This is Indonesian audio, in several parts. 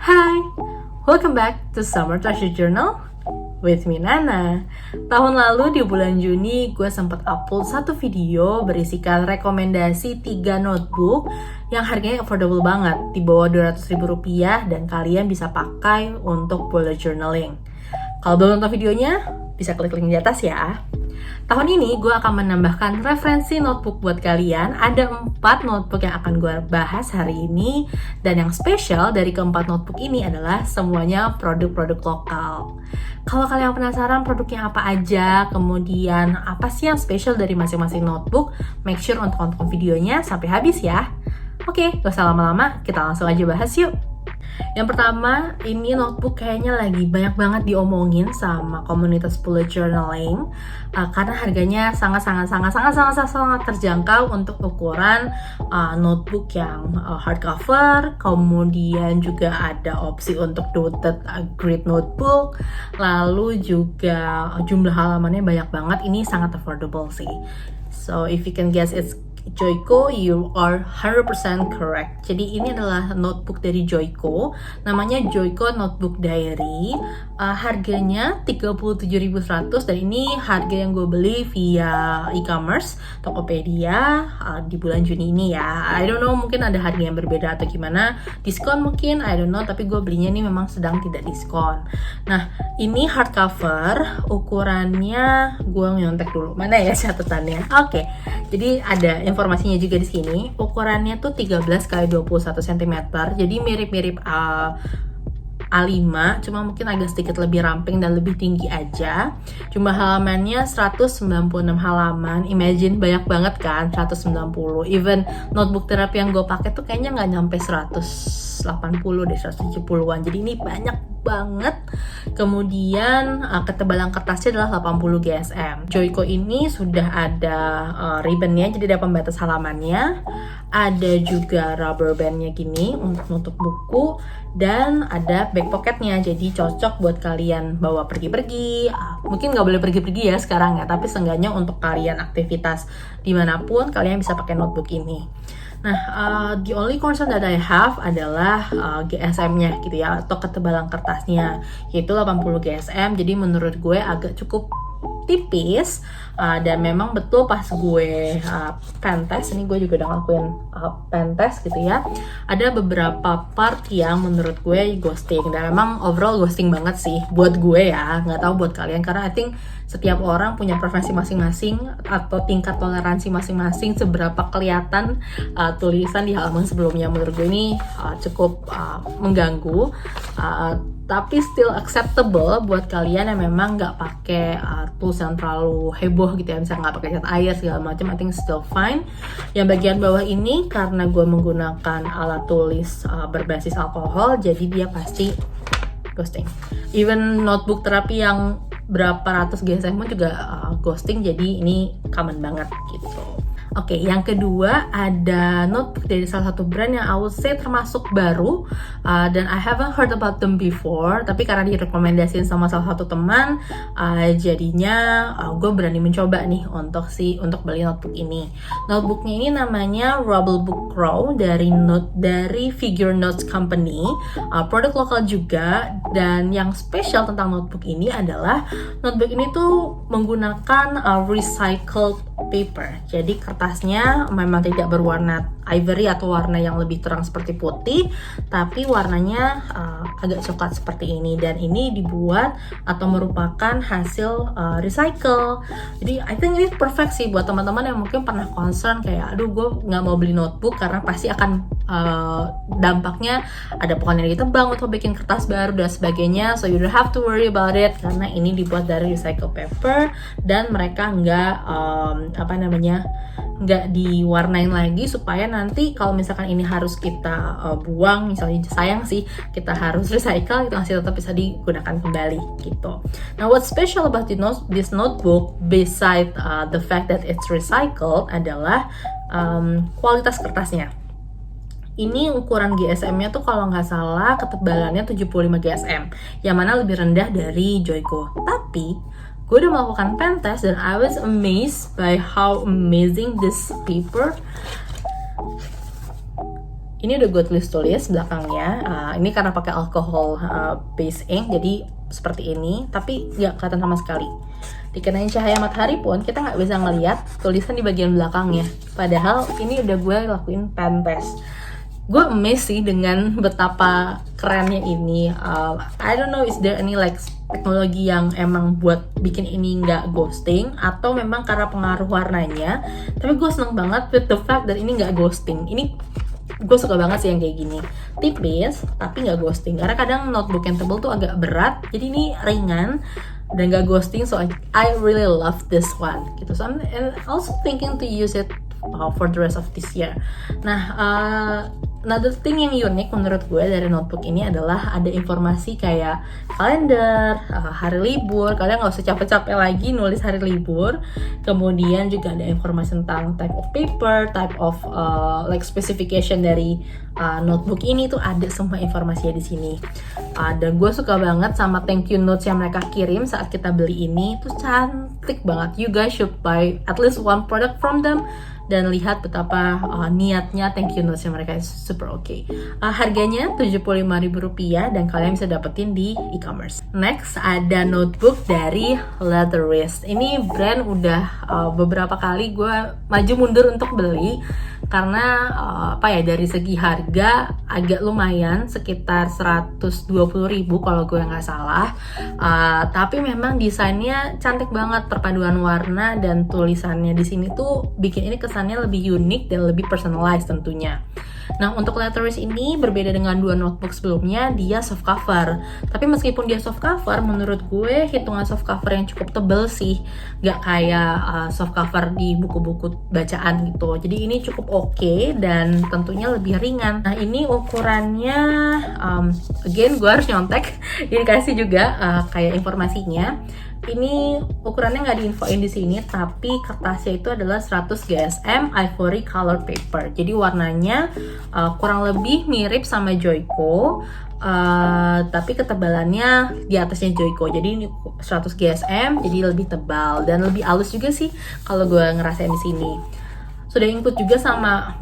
Hai, welcome back to Summer Treasure Journal with me Nana. Tahun lalu di bulan Juni gue sempat upload satu video berisikan rekomendasi 3 notebook yang harganya affordable banget, di bawah Rp200.000 dan kalian bisa pakai untuk bullet journaling. Kalau belum nonton videonya, bisa klik link di atas ya. Tahun ini gue akan menambahkan referensi notebook buat kalian. Ada 4 notebook yang akan gue bahas hari ini. Dan yang spesial dari keempat notebook ini adalah semuanya produk-produk lokal. Kalau kalian penasaran produknya apa aja, kemudian apa sih yang spesial dari masing-masing notebook, make sure untuk nonton videonya sampai habis ya. Oke, gak usah lama-lama, kita langsung aja bahas yuk. Yang pertama, ini notebook kayaknya lagi banyak banget diomongin sama komunitas bullet journaling karena harganya sangat terjangkau untuk ukuran notebook yang hardcover. Kemudian juga ada opsi untuk dotted grid notebook. Lalu juga jumlah halamannya banyak banget. Ini sangat affordable sih. So if you can guess, it's Joico, you are 100% correct. Jadi ini adalah notebook dari Joico, namanya Joico Notebook Diary. Harganya 37.100 dan ini harga yang gue beli via e-commerce Tokopedia di bulan Juni ini ya. I don't know, mungkin ada harga yang berbeda atau gimana, diskon mungkin, I don't know, tapi gue belinya ini memang sedang tidak diskon. Nah, ini hardcover, ukurannya gue nyontek dulu, mana ya catatannya. Oke. Jadi ada informasinya juga di sini. Ukurannya tuh 13 x 21 cm. Jadi mirip-mirip A5, cuma mungkin agak sedikit lebih ramping dan lebih tinggi aja. Jumlah halamannya 196 halaman. Imagine banyak banget kan, 190. Even notebook terapi yang gue pakai tuh kayaknya nggak nyampe 180 deh, 170-an. Jadi ini banyak banget. Kemudian ketebalan kertasnya adalah 80 GSM. Joico ini sudah ada ribbonnya, jadi ada pembatas halamannya. Ada juga rubber bandnya gini untuk nutup buku. Dan ada back pocketnya, jadi cocok buat kalian bawa pergi-pergi. Mungkin nggak boleh pergi-pergi ya sekarang ya, tapi seenggaknya untuk kalian aktivitas dimanapun kalian bisa pakai notebook ini. Nah, the only concern that I have adalah GSM-nya gitu ya, atau ketebalan kertasnya, yaitu 80 GSM. Jadi menurut gue agak cukup tipis, dan memang betul pas gue pen test, ini gue juga udah ngelakuin pen test gitu ya, ada beberapa part yang menurut gue ghosting, dan memang overall ghosting banget sih buat gue ya, nggak tahu buat kalian, karena I think setiap orang punya preferensi masing-masing atau tingkat toleransi masing-masing seberapa kelihatan tulisan di halaman sebelumnya. Menurut gue ini cukup mengganggu, tapi still acceptable buat kalian yang memang nggak pakai tools yang terlalu heboh gitu ya, misalnya nggak pakai cat air segala macam, I think still fine. Yang bagian bawah ini karena gue menggunakan alat tulis berbasis alkohol, jadi dia pasti ghosting. Even notebook terapi yang berapa ratus GSM pun juga ghosting, jadi ini common banget gitu. Oke, yang kedua ada notebook dari salah satu brand yang I would say termasuk baru, dan I haven't heard about them before, tapi karena direkomendasiin sama salah satu teman, jadinya gue berani mencoba nih untuk beli notebook ini. Notebooknya ini namanya Rubble Book Crow dari Figure Notes Company, produk lokal juga. Dan yang spesial tentang notebook ini adalah notebook ini tuh menggunakan recycled paper. Jadi kertasnya memang tidak berwarna ivory atau warna yang lebih terang seperti putih, tapi warnanya agak coklat seperti ini. Dan ini dibuat atau merupakan hasil recycle. Jadi I think ini perfect sih buat teman-teman yang mungkin pernah concern kayak, aduh gue nggak mau beli notebook karena pasti akan dampaknya ada pohon yang ditebang untuk bikin kertas baru dan sebagainya. So you don't have to worry about it karena ini dibuat dari recycled paper dan mereka nggak diwarnain lagi, supaya nanti kalau misalkan ini harus kita buang, misalnya sayang sih kita harus recycle, itu masih tetap bisa digunakan kembali gitu. Now what's special about this notebook beside the fact that it's recycled adalah kualitas kertasnya. Ini ukuran GSM-nya tuh kalau nggak salah ketebalannya 75 GSM, yang mana lebih rendah dari Joico. Tapi gue udah melakukan pen test dan I was amazed by how amazing this paper Ini udah gue tulis belakangnya. Ini karena pakai alcohol base ink, jadi seperti ini, tapi nggak kelihatan sama sekali. Dikenain cahaya matahari pun kita nggak bisa ngeliat tulisan di bagian belakangnya. Padahal ini udah gue lakuin pen test. Gue amazed sih dengan betapa kerennya ini. I don't know, is there any like teknologi yang emang buat bikin ini nggak ghosting atau memang karena pengaruh warnanya. Tapi gue seneng banget with the fact that ini nggak ghosting. Ini gue suka banget sih yang kayak gini, tipis tapi nggak ghosting. Karena kadang notebook yang tebel tuh agak berat, jadi ini ringan dan gak ghosting, so I really love this one gitu. So I'm also thinking to use it for the rest of this year. Nah, another thing yang unik menurut gue dari notebook ini adalah ada informasi kayak kalender, hari libur. Kalian nggak usah capek-capek lagi nulis hari libur. Kemudian juga ada informasi tentang type of paper, type of like specification dari notebook ini tuh ada semua informasinya di sini. Dan gue suka banget sama thank you notes yang mereka kirim saat kita beli ini, tuh cantik banget. You guys should buy at least one product from them dan lihat betapa niatnya thank you notes yang mereka super oke. Harganya Rp75.000 dan kalian bisa dapetin di e-commerce. Next ada notebook dari Letterist. Ini brand udah beberapa kali gue maju mundur untuk beli karena dari segi harga agak lumayan, sekitar 120.000 kalau gue nggak salah. Tapi memang desainnya cantik banget, perpaduan warna dan tulisannya di sini tuh bikin ini kesannya lebih unik dan lebih personalized tentunya. Nah, untuk Letterist ini berbeda dengan dua notebook sebelumnya, dia soft cover. Tapi meskipun dia soft cover, menurut gue hitungan soft cover yang cukup tebel sih. Gak kayak soft cover di buku-buku bacaan gitu. Jadi ini cukup oke dan tentunya lebih ringan. Nah, ini ukurannya, again gue harus nyontek. Dikasih juga kayak informasinya. Ini ukurannya nggak diinfoin di sini, tapi kertasnya itu adalah 100 GSM Ivory Color Paper. Jadi warnanya kurang lebih mirip sama Joico, tapi ketebalannya di atasnya Joico. Jadi ini 100 GSM, jadi lebih tebal dan lebih halus juga sih kalau gue ngerasain di sini. Sudah include juga sama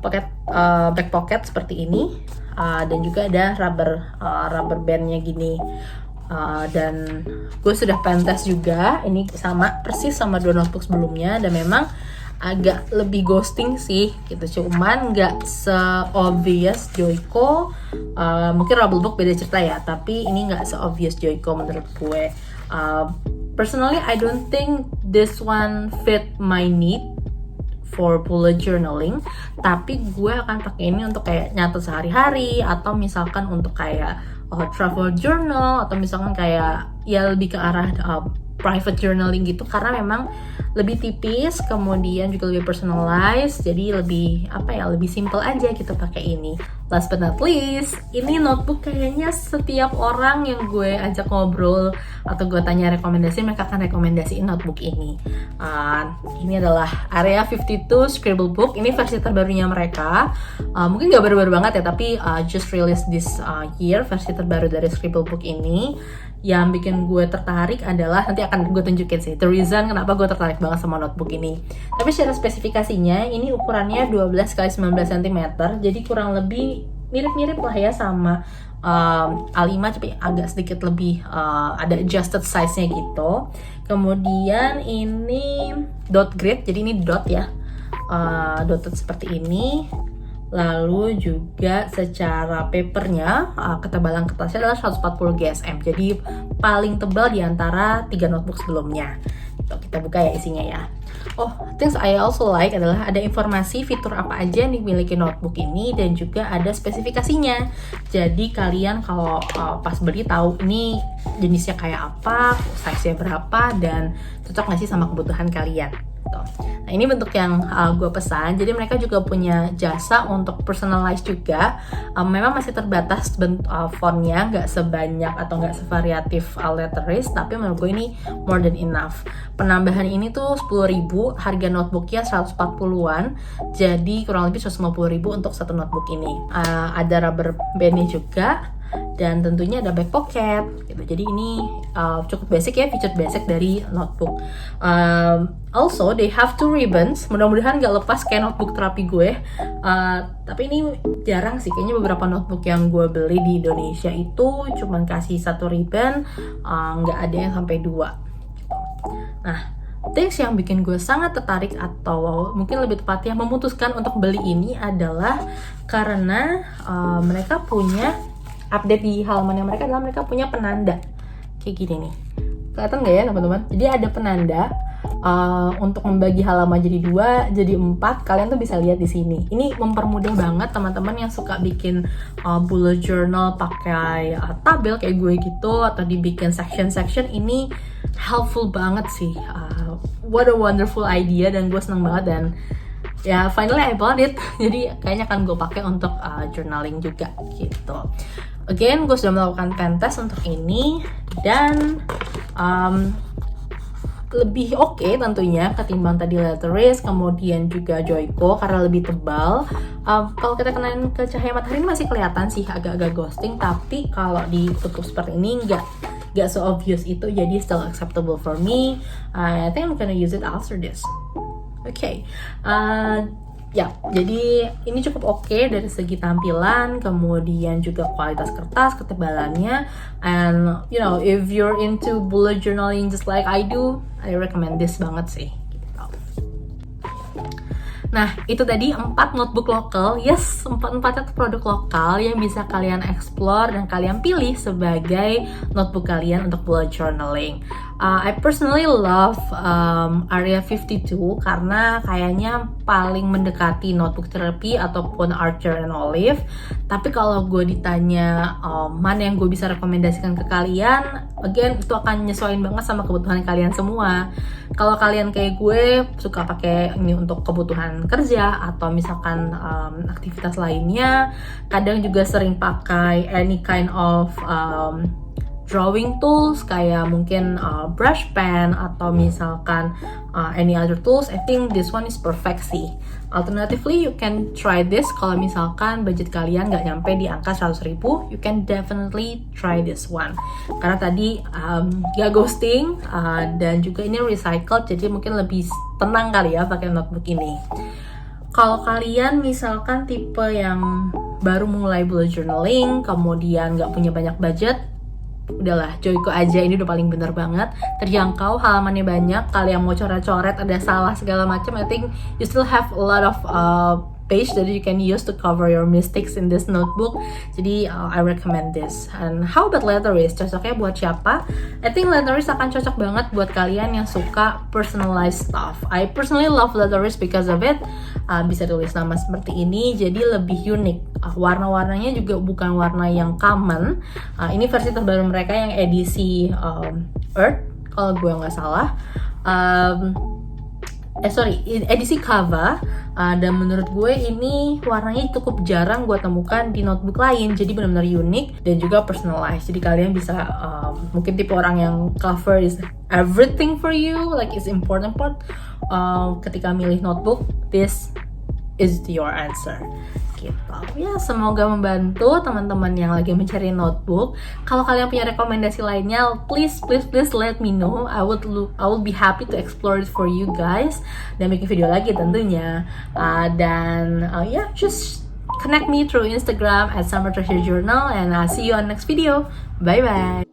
back pocket seperti ini, dan juga ada rubber bandnya gini. Dan gue sudah pen test juga, ini sama persis sama dua notebook sebelumnya dan memang agak lebih ghosting sih gitu, cuman nggak se-obvious Joico. Mungkin Rubblebook beda cerita ya, tapi ini nggak se-obvious Joico menurut gue. Personally I don't think this one fit my need for bullet journaling, tapi gue akan pakai ini untuk kayak nyatet sehari-hari atau misalkan untuk kayak travel journal atau misalkan kayak ya lebih ke arah private journaling gitu, karena memang lebih tipis, kemudian juga lebih personalized, jadi lebih lebih simple aja gitu pakai ini. Last but not least, ini notebook kayaknya setiap orang yang gue ajak ngobrol atau gue tanya rekomendasi, mereka akan rekomendasiin notebook ini. Ini adalah Area 52 Scribble Book. Ini versi terbarunya mereka. Mungkin gak baru-baru banget ya, tapi just released this year, versi terbaru dari Scribble Book ini. Yang bikin gue tertarik adalah, nanti akan gue tunjukin sih the reason kenapa gue tertarik banget sama notebook ini. Tapi secara spesifikasinya, ini ukurannya 12x19 cm, jadi kurang lebih mirip-mirip lah ya sama A5, tapi agak sedikit lebih ada adjusted size-nya gitu. Kemudian ini dot grid, jadi ini dot ya, dotted seperti ini. Lalu juga secara papernya, ketebalan kertasnya adalah 140 GSM, jadi paling tebal di antara 3 notebook sebelumnya. Kita buka ya isinya ya. Things I also like adalah ada informasi fitur apa aja yang dimiliki notebook ini dan juga ada spesifikasinya. Jadi kalian kalau pas beli tahu ini jenisnya kayak apa, size-nya berapa, dan cocok nggak sih sama kebutuhan kalian. Nah, ini bentuk yang gue pesan. Jadi mereka juga punya jasa untuk personalize juga. Memang masih terbatas fontnya, nggak sebanyak atau nggak sevariatif Letterist, tapi menurut gue ini more than enough. Penambahan ini tuh 10.000, harga notebooknya 140-an, jadi kurang lebih 150.000 untuk satu notebook ini. Ada rubber bandnya juga, dan tentunya ada back pocket gitu. Jadi ini cukup basic ya, feature basic dari notebook. Also, they have two ribbons. Mudah-mudahan gak lepas kayak notebook terapi gue. Tapi ini jarang sih. Kayaknya beberapa notebook yang gue beli di Indonesia itu cuman kasih satu ribbon, nggak ada yang sampai dua. Nah, things yang bikin gue sangat tertarik atau mungkin lebih tepatnya memutuskan untuk beli ini adalah karena mereka punya update di halaman yang mereka adalah mereka punya penanda kayak gini nih. Kelihatan nggak ya teman-teman? Jadi ada penanda untuk membagi halaman jadi 2, jadi 4. Kalian tuh bisa lihat di sini. Ini mempermudah banget teman-teman yang suka bikin bullet journal pakai tabel kayak gue gitu, atau dibikin section-section. Ini helpful banget sih. What a wonderful idea, dan gue seneng banget. Dan ya finally I bought it. Jadi kayaknya akan gue pakai untuk journaling juga gitu. Again, gue sudah melakukan pen test untuk ini, dan lebih oke tentunya ketimbang tadi Letteris, kemudian juga Joico karena lebih tebal. Kalau kita kenain ke cahaya matahari ini masih kelihatan sih agak-agak ghosting, tapi kalau ditutup seperti ini nggak so obvious itu, jadi still acceptable for me. I think I'm gonna use it after this. Okay. Ya, jadi ini cukup oke dari segi tampilan, kemudian juga kualitas kertas, ketebalannya, and you know, if you're into bullet journaling just like I do, I recommend this banget sih. Gitu. Nah, itu tadi 4 notebook lokal. Yes, 4-4nya tuh produk lokal yang bisa kalian explore dan kalian pilih sebagai notebook kalian untuk bullet journaling. I personally love Area 52 karena kayaknya paling mendekati notebook therapy ataupun Archer and Olive. Tapi kalau gue ditanya mana yang gue bisa rekomendasikan ke kalian, again itu akan nyesuaiin banget sama kebutuhan kalian semua. Kalau kalian kayak gue suka pakai ini untuk kebutuhan kerja atau misalkan aktivitas lainnya, kadang juga sering pakai any kind of drawing tools kayak mungkin brush pen atau misalkan any other tools, I think this one is perfect sih. Alternatively, you can try this kalau misalkan budget kalian nggak nyampe di angka 100.000, you can definitely try this one. Karena tadi gak ghosting dan juga ini recycled, jadi mungkin lebih tenang kali ya pakai notebook ini. Kalau kalian misalkan tipe yang baru mulai bullet journaling, kemudian nggak punya banyak budget, udahlah, Joico aja, ini udah paling bener banget. Terjangkau, halamannya banyak, kalian mau coret-coret ada salah segala macam, I think you still have a lot of page that you can use to cover your mistakes in this notebook. Jadi I recommend this. And how about Letteris? Cocoknya buat siapa? I think Letteris akan cocok banget buat kalian yang suka personalized stuff. I personally love Letteris because of it. Bisa tulis nama seperti ini, jadi lebih unik. Warna-warnanya juga bukan warna yang common. Ini versi terbaru mereka yang edisi Earth, kalau gue nggak salah. Edisi Kava. Dan menurut gue ini warnanya cukup jarang gue temukan di notebook lain, jadi benar-benar unik dan juga personalized. Jadi kalian bisa mungkin tipe orang yang cover is everything for you, like it's important part. Ketika milih notebook, this is your answer. Gitu. Ya, semoga membantu teman-teman yang lagi mencari notebook. Kalau kalian punya rekomendasi lainnya, please let me know. I will be happy to explore it for you guys dan bikin video lagi tentunya. Just connect me through Instagram @summertreasurejournal, and I'll see you on next video. Bye bye.